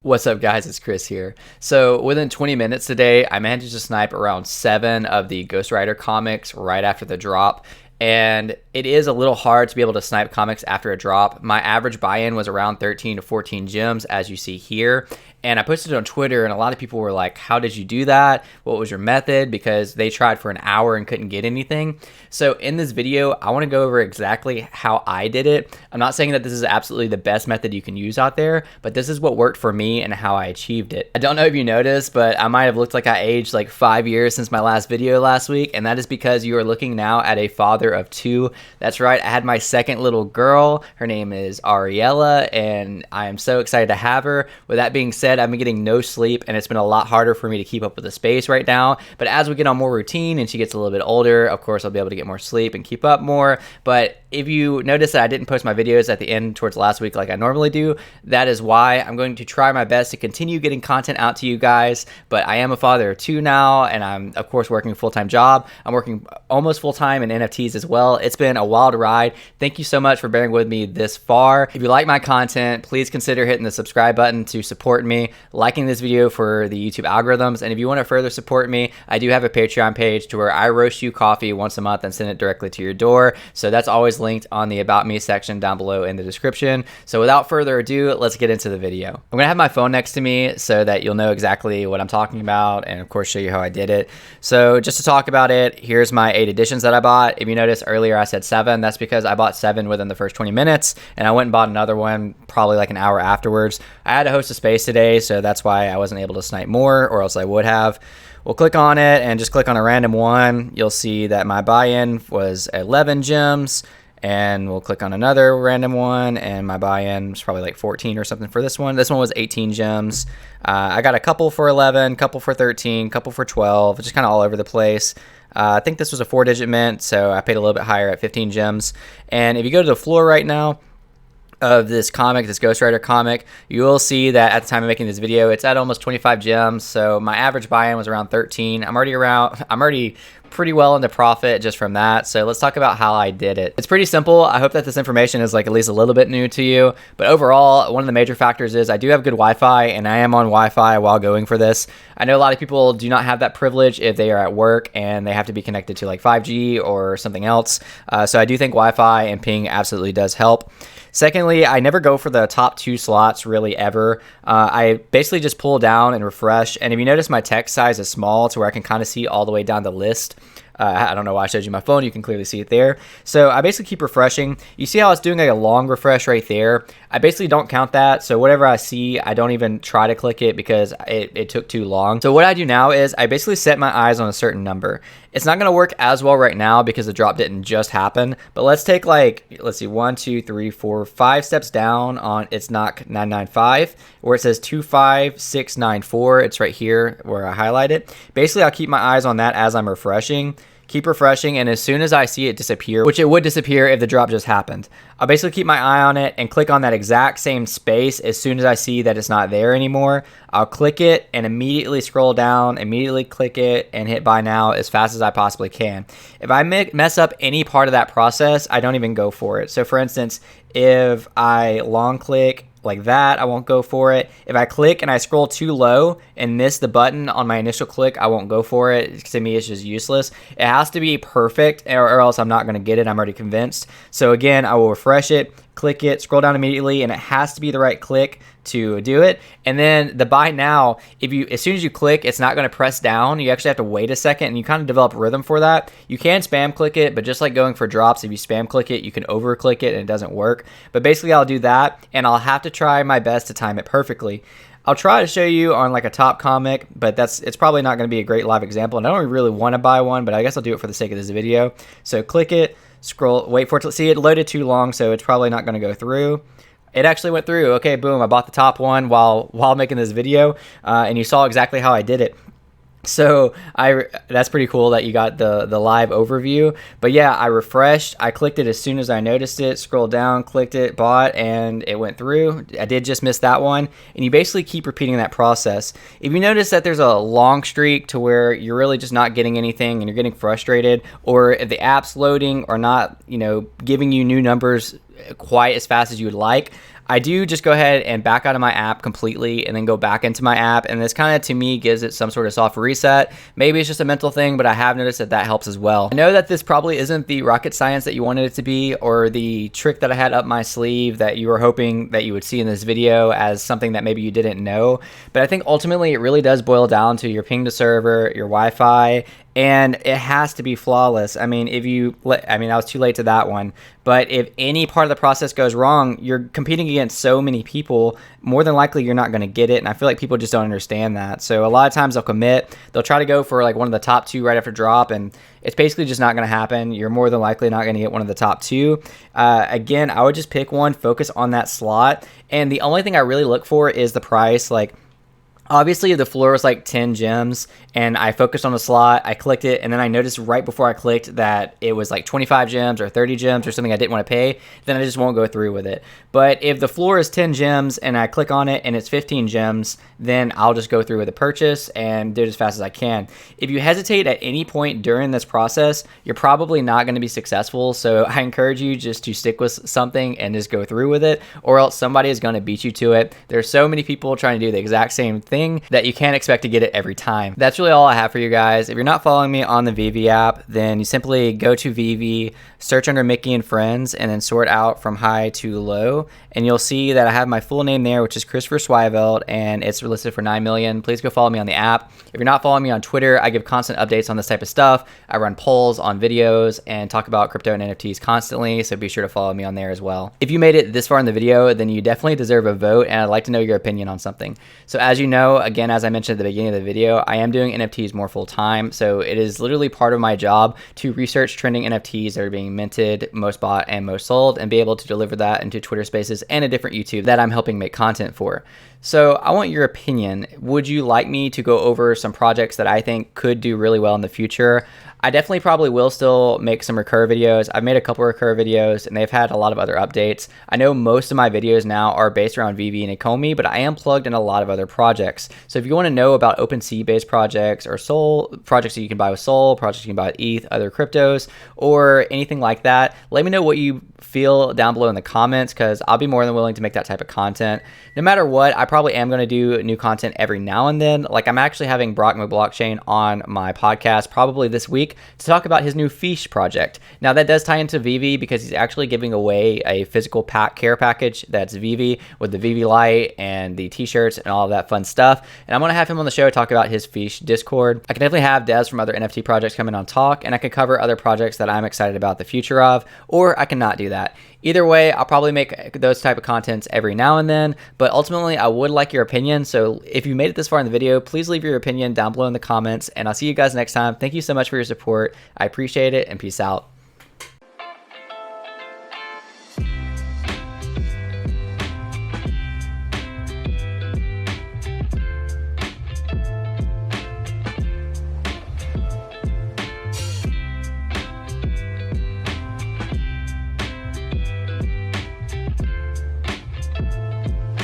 What's up, guys? It's Chris here. So within 20 minutes today, I managed to snipe around 7 of the Ghost Rider comics right after the drop. And it is a little hard to be able to snipe comics after a drop. My average buy-in was around 13 to 14 gems, as you see here. And I posted it on Twitter, and a lot of people were like, how did you do that? What was your method? Because they tried for an hour and couldn't get anything. So in this video, I want to go over exactly how I did it. I'm not saying that this is absolutely the best method you can use out there, but this is what worked for me and how I achieved it. I don't know if you noticed, but I might have looked like I aged like 5 years since my last video last week, and that is because you are looking now at a father of 2. That's right, I had my second little girl. Her name is Ariella, and I am so excited to have her. With that being said, I've been getting no sleep, and it's been a lot harder for me to keep up with the space right now. But as we get on more routine and she gets a little bit older, of course I'll be able to get more sleep and keep up more. But if you notice that I didn't post my videos at the end towards last week like I normally do, that is why. I'm going to try my best to continue getting content out to you guys. But I am a father of 2 now, and I'm of course working a full-time job. I'm working almost full-time in NFTs as well. It's been a wild ride. Thank you so much for bearing with me this far. If you like my content, please consider hitting the subscribe button to support me, liking this video for the YouTube algorithms, and if you want to further support me, I do have a Patreon page to where I roast you coffee once a month and send it directly to your door. So that's always linked on the About Me section down below in the description. So without further ado, let's get into the video. I'm gonna have my phone next to me so that you'll know exactly what I'm talking about, and of course show you how I did it. So just to talk about it, here's my 8 editions that I bought. If you notice earlier I said 7, that's because I bought 7 within the first 20 minutes, and I went and bought another one probably like an hour afterwards. I had to host a space today, so that's why I wasn't able to snipe more, or else I would have. We'll click on it and just click on a random one. You'll see that my buy-in was 11 gems, and we'll click on another random one, and my buy-in was probably like 14 or something for this one. This one was 18 gems. I got a couple for 11, couple for 13, couple for 12, just kind of all over the place. I think this was a 4-digit mint, so I paid a little bit higher at 15 gems. And if you go to the floor right now of this comic, this Ghost Rider comic, you will see that at the time of making this video, it's at almost 25 gems. So my average buy-in was around 13. I'm already pretty well into profit just from that. So let's talk about how I did it. It's pretty simple. I hope that this information is like at least a little bit new to you. But overall, one of the major factors is I do have good Wi-Fi, and I am on Wi-Fi while going for this. I know a lot of people do not have that privilege if they are at work and they have to be connected to like 5G or something else. So I do think Wi-Fi and ping absolutely does help. Secondly, I never go for the top 2 slots really ever. I basically just pull down and refresh. And if you notice, my text size is small to where I can kind of see all the way down the list. I don't know why I showed you my phone. You can clearly see it there. So I basically keep refreshing. You see how it's doing like a long refresh right there? I basically don't count that. So whatever I see, I don't even try to click it because it took too long. So what I do now is I basically set my eyes on a certain number. It's not going to work as well right now because the drop didn't just happen. But let's take like, let's see, 1, 2, 3, 4, 5 steps down on it's not 995 where it says 25694. It's right here where I highlight it. Basically, I'll keep my eyes on that as I'm refreshing. Keep refreshing, and as soon as I see it disappear, which it would disappear if the drop just happened, I'll basically keep my eye on it and click on that exact same space. As soon as I see that it's not there anymore, I'll click it and immediately scroll down, immediately click it, and hit buy now as fast as I possibly can. If I mess up any part of that process, I don't even go for it. So for instance, if I long click like that, I won't go for it. If I click and I scroll too low and miss the button on my initial click, I won't go for it. To me, it's just useless. It has to be perfect, or else I'm not going to get it. I'm already convinced. So again, I will refresh it, click it, scroll down immediately, and it has to be the right click to do it. And then the buy now, as soon as you click, it's not going to press down. You actually have to wait a second, and you kind of develop rhythm for that. You can spam click it, but just like going for drops, if you spam click it, you can over click it and it doesn't work. But basically I'll do that, and I'll have to try my best to time it perfectly. I'll try to show you on like a top comic, but it's probably not going to be a great live example, and I don't really want to buy one, but I guess I'll do it for the sake of this video. So click it, scroll, wait for it to see it loaded too long, so it's probably not going to go through. It actually went through. Okay, boom, I bought the top one while making this video, and you saw exactly how I did it. So that's pretty cool that you got the live overview. But yeah, I refreshed, I clicked it as soon as I noticed it, scrolled down, clicked it, bought, and it went through. I did just miss that one, and you basically keep repeating that process. If you notice that there's a long streak to where you're really just not getting anything and you're getting frustrated, or if the app's loading or not, giving you new numbers quite as fast as you would like, I do just go ahead and back out of my app completely and then go back into my app. And this kind of, to me, gives it some sort of soft reset. Maybe it's just a mental thing, but I have noticed that that helps as well. I know that this probably isn't the rocket science that you wanted it to be, or the trick that I had up my sleeve that you were hoping that you would see in this video as something that maybe you didn't know. But I think ultimately it really does boil down to your ping to server, your Wi-Fi, and it has to be flawless. I mean, I was too late to that one. But if any part of the process goes wrong, you're competing against so many people, more than likely you're not going to get it. And I feel like people just don't understand that. So a lot of times they'll commit, they'll try to go for like one of the top 2 right after drop, and it's basically just not going to happen. You're more than likely not going to get one of the top 2. Again, I would just pick one, focus on that slot. And the only thing I really look for is the price. Like, obviously, the floor was like 10 gems, and I focused on the slot, I clicked it, and then I noticed right before I clicked that it was like 25 gems or 30 gems or something I didn't want to pay, then I just won't go through with it. But if the floor is 10 gems and I click on it and it's 15 gems, then I'll just go through with the purchase and do it as fast as I can. If you hesitate at any point during this process, you're probably not going to be successful. So I encourage you just to stick with something and just go through with it, or else somebody is going to beat you to it. There's so many people trying to do the exact same thing that you can't expect to get it every time. That's really all I have for you guys. If you're not following me on the Veve app, then you simply go to Veve, search under Mickey and Friends, and then sort out from high to low. And you'll see that I have my full name there, which is Chrisverzwyvelt, and it's listed for 9 million. Please go follow me on the app. If you're not following me on Twitter, I give constant updates on this type of stuff. I run polls on videos and talk about crypto and NFTs constantly, so be sure to follow me on there as well. If you made it this far in the video, then you definitely deserve a vote, and I'd like to know your opinion on something. So as you know, again, as I mentioned at the beginning of the video, I am doing NFTs more full time, so it is literally part of my job to research trending NFTs that are being minted, most bought, and most sold, and be able to deliver that into Twitter Spaces and a different YouTube that I'm helping make content for. So I want your opinion. Would you like me to go over some projects that I think could do really well in the future? I definitely probably will still make some recur videos. I've made a couple recur videos, and they've had a lot of other updates. I know most of my videos now are based around Veve and Ecomi, but I am plugged in a lot of other projects. So if you want to know about OpenSea based projects or Sol, projects that you can buy with Sol, projects you can buy with ETH, other cryptos, or anything like that, let me know what you feel down below in the comments, because I'll be more than willing to make that type of content. No matter what, I probably am going to do new content every now and then. Like, I'm actually having Brock McBlockchain on my podcast probably this week to talk about his new Fish project. Now, that does tie into Veve because he's actually giving away a physical care package that's Veve with the Veve light and the t-shirts and all of that fun stuff. And I'm going to have him on the show to talk about his Fish Discord. I can definitely have devs from other NFT projects come in on talk, and I can cover other projects that I'm excited about the future of, or I cannot do that. Either way, I'll probably make those type of contents every now and then, but ultimately I would like your opinion. So if you made it this far in the video, please leave your opinion down below in the comments, and I'll see you guys next time. Thank you so much for your support. I appreciate it, and peace out.